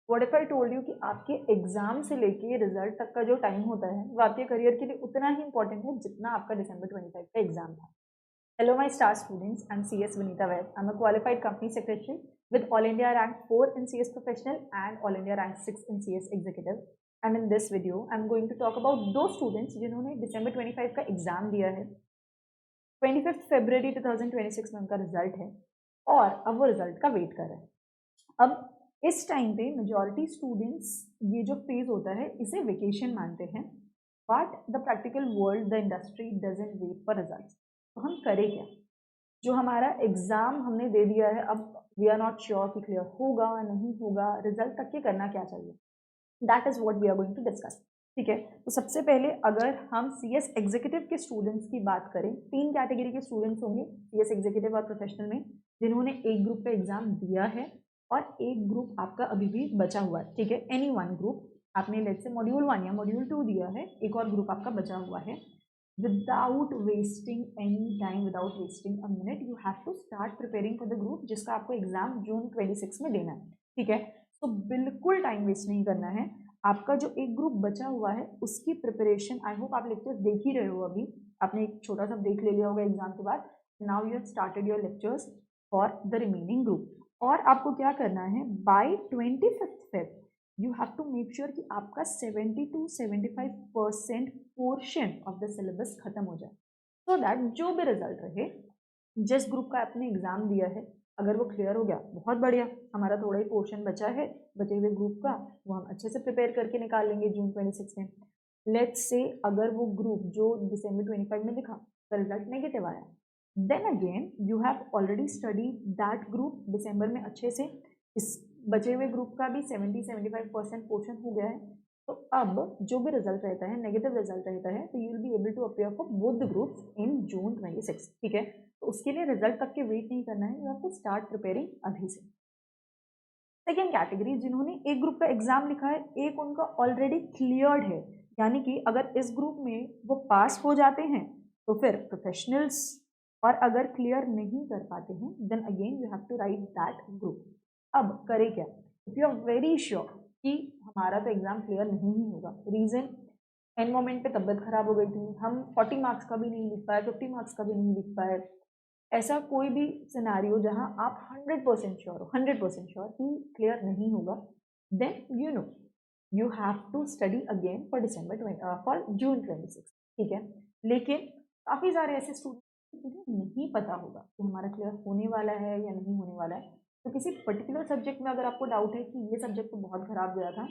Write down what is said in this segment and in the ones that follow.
What if I told you कि आपके exam से लेके रिजल्ट तक का जो टाइम होता है वो आपके करियर के लिए उतना ही इंपॉर्टेंट है जितना आपका December 25 का एग्जाम था. Hello, my star students. I'm CS Vinita Vaid. I'm a qualified company secretary with All India Rank 4 in CS Professional and All India Rank 6 in CS Executive. And in this video, I'm going to talk about those students जिन्होंने December 25 का exam दिया है. 25 फरवरी 2026 में उनका result है और अब वो रिजल्ट का वेट कर रहे हैं. अब इस टाइम पे मेजॉरिटी स्टूडेंट्स ये जो फेज होता है इसे वेकेशन मानते हैं, but the practical world, the industry doesn't wait for results. तो हम करें क्या? जो हमारा एग्जाम हमने दे दिया है, अब वी आर नॉट श्योर कि क्लियर होगा नहीं होगा, रिजल्ट तक के करना क्या चाहिए, that is what we are going to discuss. ठीक है, तो सबसे पहले अगर हम सीएस एग्जीक्यूटिव के स्टूडेंट्स की बात करें, 3 कैटेगरी के स्टूडेंट्स होंगे सीएस एग्जीक्यूटिव और प्रोफेशनल में, जिन्होंने एक ग्रुप का एग्जाम दिया है और एक ग्रुप आपका अभी भी बचा हुआ है. ठीक है, एनी वन ग्रुप, आपने लेट्स से मॉड्यूल 1 या मॉड्यूल 2 दिया है, एक और ग्रुप आपका बचा हुआ है. Without wasting any time, without wasting a minute, you have to start preparing for the group जिसका आपको एग्जाम जून 26 में देना है. ठीक है, तो बिल्कुल टाइम वेस्ट नहीं करना है. आपका जो एक ग्रुप बचा हुआ है उसकी प्रिपरेशन, आई होप आप लेक्चर्स देख ही रहे हो, अभी आपने एक छोटा सा ब्रेक ले लिया होगा एग्जाम के बाद. Now you have started your lectures for the remaining group. और आपको क्या करना है, by 25 Feb you have to make sure कि आपका 70 to 75% portion of the syllabus खत्म हो जाए, सो दैट जो भी रिजल्ट रहे, जिस ग्रुप का आपने एग्जाम दिया है, अगर वो क्लियर हो गया बहुत बढ़िया, हमारा थोड़ा ही पोर्शन बचा है बचे हुए ग्रुप का, वो हम अच्छे से प्रिपेयर करके निकाल लेंगे जून 26 में. लेट्स से अगर वो ग्रुप जो December 25 में दिखा रिजल्ट नेगेटिव आया, then again you have already study that group दिसंबर में अच्छे से, इस बचे हुए ग्रुप का भी 70-75% पोर्शन हो गया है. तो अब जो भी रिजल्ट रहता है, नेगेटिव रिजल्ट रहता है, तो you will be able to appear for both the groups in June 26. ठीक है, तो उसके लिए रिजल्ट तक के वेट नहीं करना है, you have to start preparing अभी से. सेकेंड कैटेगरी, जिन्होंने एक ग्रुप का एग्जाम लिखा है, एक उनका ऑलरेडी क्लियर्ड है, यानी कि अगर इस ग्रुप में वो पास हो जाते हैं तो फिर प्रोफेशनल्स, और अगर क्लियर नहीं कर पाते हैं then again you have to write that group. अब करें क्या? If you are very sure कि हमारा तो एग्जाम क्लियर नहीं ही होगा, रीजन एंड मोमेंट पे तबियत खराब हो गई थी, हम 40 मार्क्स का भी नहीं लिख पाए, 50 मार्क्स का भी नहीं लिख पाए, ऐसा कोई भी सिनारियो जहां आप 100% श्योर हो, 100% श्योर कि क्लियर नहीं होगा, then you have to study again for for June 26. ठीक है, लेकिन काफ़ी सारे ऐसे स्टूडेंट जिन्हें नहीं पता होगा कि हमारा क्लियर होने वाला है या नहीं होने वाला है. तो किसी पर्टिकुलर सब्जेक्ट में अगर आपको डाउट है कि ये सब्जेक्ट तो बहुत खराब गया था,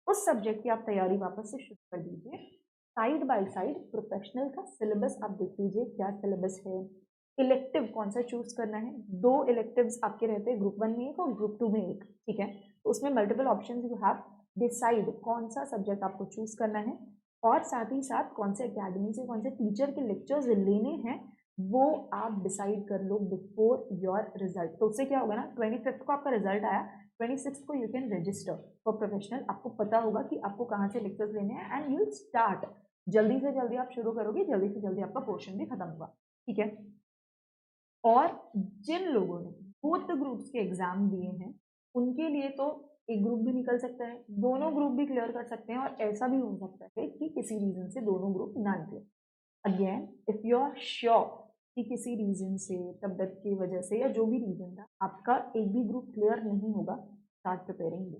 उस सब्जेक्ट की आप तैयारी वापस से शुरू कर दीजिए. साइड बाय साइड प्रोफेशनल का सिलेबस आप देख लीजिए, क्या सिलेबस है, इलेक्टिव कौन सा चूज करना है. 2 इलेक्टिव्स आपके रहते हैं, ग्रुप 1 में एक और ग्रुप 2 में एक. ठीक है, तो उसमें multiple options you have, decide कौन सा सब्जेक्ट आपको चूज करना है, और साथ ही साथ कौन से एकेडमी से कौन से टीचर के लेक्चर्स लेने हैं वो आप डिसाइड कर लो बिफोर योर रिजल्ट. तो उससे क्या होगा ना, 25 को आपका रिजल्ट आया, 26 को you can register for professional. आपको पता होगा कि आपको कहाँ से लेक्चर्स लेने हैं एंड यू स्टार्ट, जल्दी से जल्दी आप शुरू करोगे, जल्दी से जल्दी आपका पोर्शन भी खत्म होगा. ठीक है, और जिन लोगों ने बोथ ग्रुप्स के एग्जाम दिए हैं उनके लिए तो एक ग्रुप भी निकल सकता है, दोनों ग्रुप भी क्लियर कर सकते हैं, और ऐसा भी हो सकता है कि किसी रीजन से दोनों ग्रुप ना निकले. Again if you are sure कि किसी रीजन से, तबियत की वजह से या जो भी रीजन था, आपका एक भी ग्रुप क्लियर नहीं होगा, start preparing.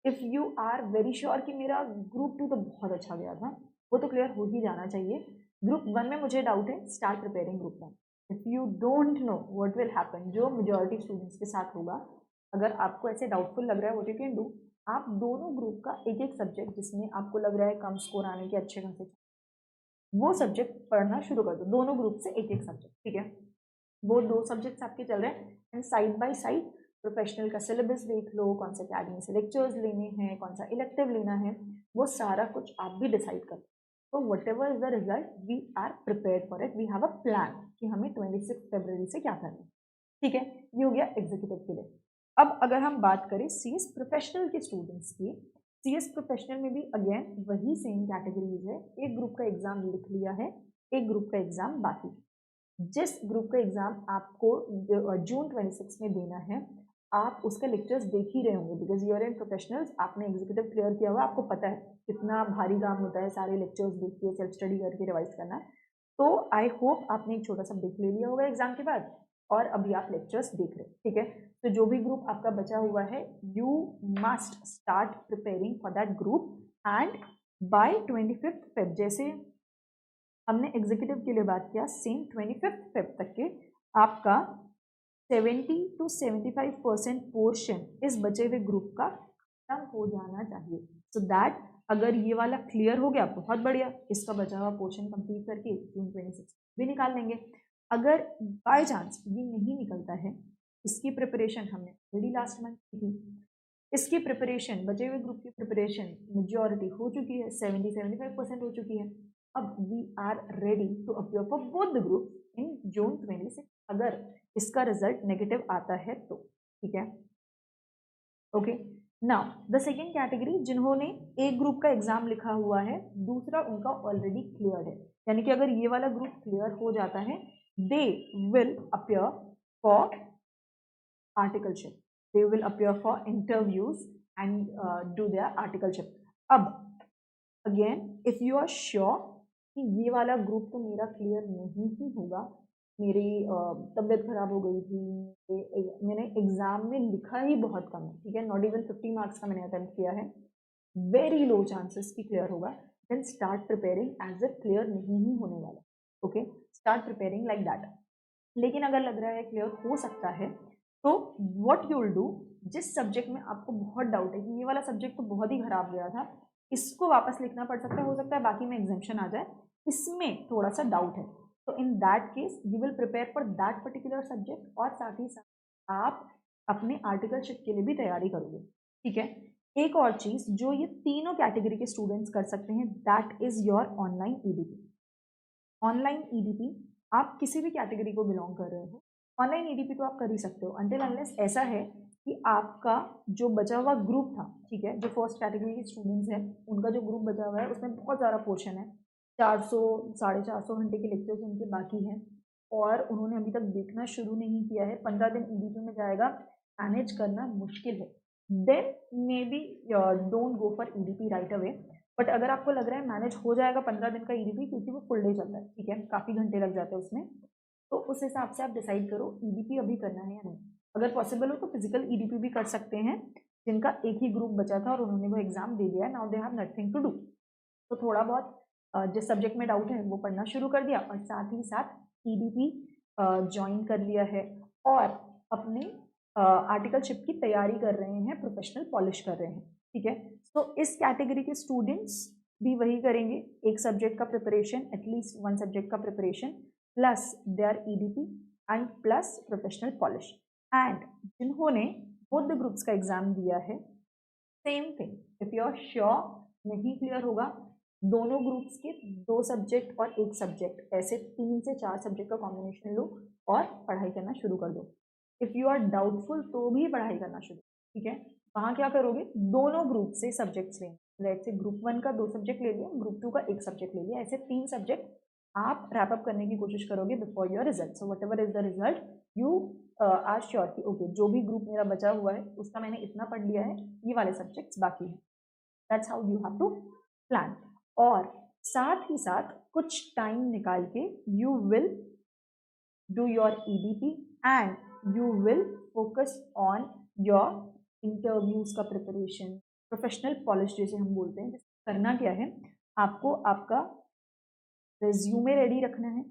If you are very sure कि मेरा ग्रुप 2 तो बहुत अच्छा गया था, वो तो क्लियर हो ही जाना चाहिए, ग्रुप 1 में मुझे डाउट है, start preparing group 1. If you don't know what will happen, जो मेजॉरिटी स्टूडेंट्स के साथ होगा, अगर आपको ऐसे डाउटफुल लग रहा है, व्हाट यू कैन डू, आप दोनों ग्रुप का एक एक सब्जेक्ट जिसमें आपको लग रहा है कम स्कोर आने के अच्छे खासे, वो सब्जेक्ट पढ़ना शुरू कर दो, दोनों ग्रुप से एक एक सब्जेक्ट. ठीक है, वो 2 सब्जेक्ट्स आपके चल रहे हैं, and side by side professional का सिलेबस देख लो, कौन से अकेडमी से लेक्चर्स लेने हैं, कौन सा इलेक्टिव लेना है, वो सारा कुछ आप भी डिसाइड कर लो. तो whatever is the result, we are prepared for it, we have a plan कि हमें 26 फरवरी से क्या करना है. ठीक है, ये हो गया एग्जीक्यूटिव के लिए. अब अगर हम बात करें सीएस प्रोफेशनल के स्टूडेंट्स की, सीएस प्रोफेशनल में भी अगेन वही सेम कैटेगरीज है, एक ग्रुप का एग्जाम लिख लिया है, एक ग्रुप का एग्जाम बाकी. जिस ग्रुप का एग्जाम आपको जून 26 में देना है, आप उसका लेक्चर्स देख ही रहे होंगे because you are in professionals, आपने एग्जीक्यूटिव क्लियर किया हुआ, आपको पता है कितना भारी काम होता है सारे लेक्चर्स देख के सेल्फ स्टडी करके रिवाइज करना। तो आई होप आपने एक छोटा सा ब्रेक ले लिया होगा एग्जाम के बाद और अभी आप लेक्चर्स देख रहे हैं, ठीक है। तो जो भी ग्रुप आपका बचा हुआ है you must start preparing for that group and by 25th Feb, जैसे हमने एग्जीक्यूटिव के लिए बात किया, सेम 25th Feb तक के आपका 70 to 75% पोर्शन इस बचे हुए ग्रुप का खत्म हो जाना चाहिए। सो दैट अगर ये वाला क्लियर हो गया बहुत बढ़िया, इसका बचा हुआ पोर्शन कंप्लीट करके जून 26 भी निकाल लेंगे। अगर बाय चांस ये नहीं निकलता है, इसकी प्रिपरेशन हमने ऑलरेडी लास्ट मंथ की थी, इसकी प्रिपरेशन बचे हुए ग्रुप की प्रिपरेशन मेजॉरिटी हो चुकी है, 70-75% हो चुकी है। अब we are ready to appear for both the group in June 26 अगर इसका रिजल्ट नेगेटिव आता है तो, ठीक है। Okay, now the second category जिन्होंने एक ग्रुप का एग्जाम लिखा हुआ है, दूसरा उनका ऑलरेडी क्लियर है, यानी कि अगर ये वाला ग्रुप क्लियर हो जाता है they will appear for articleship, they will appear for interviews and do their articleship। अब again if you are sure कि ये वाला ग्रुप तो मेरा क्लियर नहीं ही होगा, मेरी तबीयत खराब हो गई थी, मैंने एग्जाम में लिखा ही बहुत कम है, ठीक है, नॉट इवन 50 मार्क्स का मैंने अटेम्प्ट किया है, वेरी लो चांसेस की क्लियर होगा, then start preparing as if clear नहीं ही होने वाला। Okay, start preparing like that. लेकिन अगर लग रहा है क्लियर हो सकता है तो व्हाट यू विल डू, जिस सब्जेक्ट में आपको बहुत डाउट है कि ये वाला सब्जेक्ट तो बहुत ही खराब गया था, इसको वापस लिखना पड़ सकता है, हो सकता है बाकी में एग्जाम्शन आ जाए, इसमें थोड़ा सा डाउट है, तो in that case you will prepare for that particular subject और साथ ही साथ आप अपने आर्टिकलशिप के लिए भी तैयारी करोगे, ठीक है। एक और चीज जो ये तीनों कैटेगरी के स्टूडेंट्स कर सकते हैं that is your online EDP. Online EDP आप किसी भी कैटेगरी को बिलोंग कर रहे हो, ऑनलाइन ईडीपी तो आप कर ही सकते हो अंटिल अनलेस ऐसा है कि आपका जो बचा हुआ ग्रुप था, ठीक है, जो फर्स्ट कैटेगरी के स्टूडेंट्स हैं उनका जो ग्रुप बचा हुआ है उसमें बहुत ज़्यादा पोर्शन है, 400-450 घंटे के लेक्चर्स उनके बाकी हैं और उन्होंने अभी तक देखना शुरू नहीं किया है, 15 दिन ईडीपी में जाएगा, मैनेज करना मुश्किल है, then maybe don't go for EDP right away. But अगर आपको लग रहा है मैनेज हो जाएगा 15 दिन का ईडीपी, क्योंकि वो फुल डे चलता है, ठीक है, काफ़ी घंटे लग जाते हैं उसमें, तो उस हिसाब से आप डिसाइड करो ईडीपी अभी करना है या नहीं। अगर पॉसिबल हो तो फिजिकल ईडीपी भी कर सकते हैं, जिनका एक ही ग्रुप बचा था और उन्होंने वो एग्जाम दे दिया है, now they have nothing to do, तो थोड़ा बहुत जिस सब्जेक्ट में डाउट है वो पढ़ना शुरू कर दिया और साथ ही साथ ईडीपी ज्वाइन कर लिया है और अपने आर्टिकलशिप की तैयारी कर रहे हैं, प्रोफेशनल पॉलिश कर रहे हैं, ठीक है। तो इस कैटेगरी के स्टूडेंट्स भी वही करेंगे, एक सब्जेक्ट का प्रिपरेशन, एटलीस्ट वन सब्जेक्ट का preparation plus their EDP and plus professional polish. And जिन्होंने बोथ द ग्रुप्स का एग्जाम दिया है same thing, if you are sure नहीं क्लियर होगा, दोनों ग्रुप्स के 2 सब्जेक्ट और 1 सब्जेक्ट, ऐसे 3 से 4 सब्जेक्ट का कॉम्बिनेशन लो और पढ़ाई करना शुरू कर दो। इफ़ यू आर डाउटफुल तो भी पढ़ाई करना शुरू, ठीक है। वहाँ क्या करोगे, दोनों ग्रुप से सब्जेक्ट्स लेंगे, लेट्स से ग्रुप 1 का 2 सब्जेक्ट ले लिया, ग्रुप 2 का 1 सब्जेक्ट ले लिया, ऐसे 3 सब्जेक्ट आप रैप अप करने की कोशिश करोगे before your result. So whatever is the result you are sure कि ओके जो भी ग्रुप मेरा बचा हुआ है उसका मैंने इतना पढ़ लिया है, ये वाले सब्जेक्ट्स बाकी हैं। That's how you have to plan. और साथ ही साथ कुछ टाइम निकाल के you will do your EDP and you will focus on your interviews का प्रिपरेशन, प्रोफेशनल पॉलिश जैसे हम बोलते हैं। करना क्या है, आपको आपका रेज्यूमे रेडी रखना है,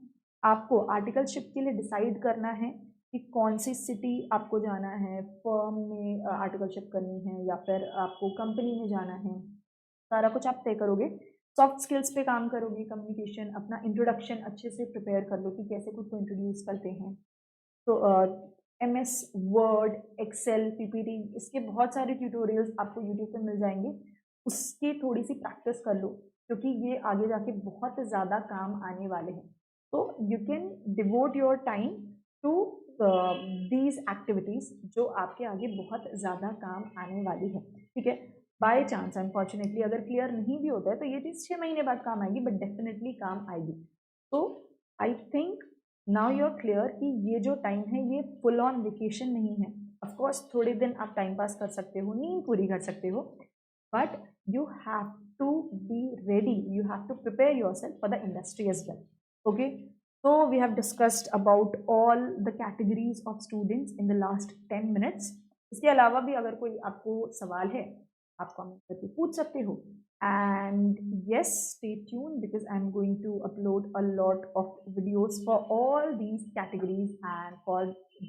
आपको आर्टिकलशिप के लिए डिसाइड करना है कि कौन सी सिटी आपको जाना है, फर्म में आर्टिकलशिप करनी है या फिर आपको कंपनी में जाना है, सारा कुछ आप तय करोगे। सॉफ्ट स्किल्स पे काम करोगे, कम्युनिकेशन, अपना इंट्रोडक्शन अच्छे से प्रिपेयर कर लो कि कैसे खुद को इंट्रोड्यूस करते हैं। तो MS वर्ड, एक्सेल, PPT, इसके बहुत सारे ट्यूटोरियल्स आपको यूट्यूब पे मिल जाएंगे, उसकी थोड़ी सी प्रैक्टिस कर लो क्योंकि ये आगे जाके बहुत ज़्यादा काम आने वाले हैं। तो you can devote your time to these activities जो आपके आगे बहुत ज़्यादा काम आने वाली है, ठीक है। बाय चांस अनफॉर्चुनेटली अगर क्लियर नहीं भी होता है तो ये चीज़ 6 महीने बाद काम आएगी, बट डेफिनेटली काम आएगी। तो I think now you are clear कि ये जो टाइम है ये फुल ऑन वेकेशन नहीं है, ऑफकोर्स थोड़े दिन आप टाइम पास कर सकते हो, नींद पूरी कर सकते हो, but you have to be ready, you have to prepare yourself for the industry as well. Okay, so we have discussed about all the categories of students in the last 10 minutes. इसके अलावा भी अगर कोई आपको सवाल है आप comment करके पूछ सकते हो, and yes, stay tuned because I'm going to upload a lot of videos for all these categories and for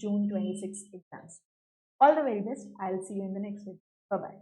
June 26 exams. All the very best. I'll see you in the next video. Bye bye.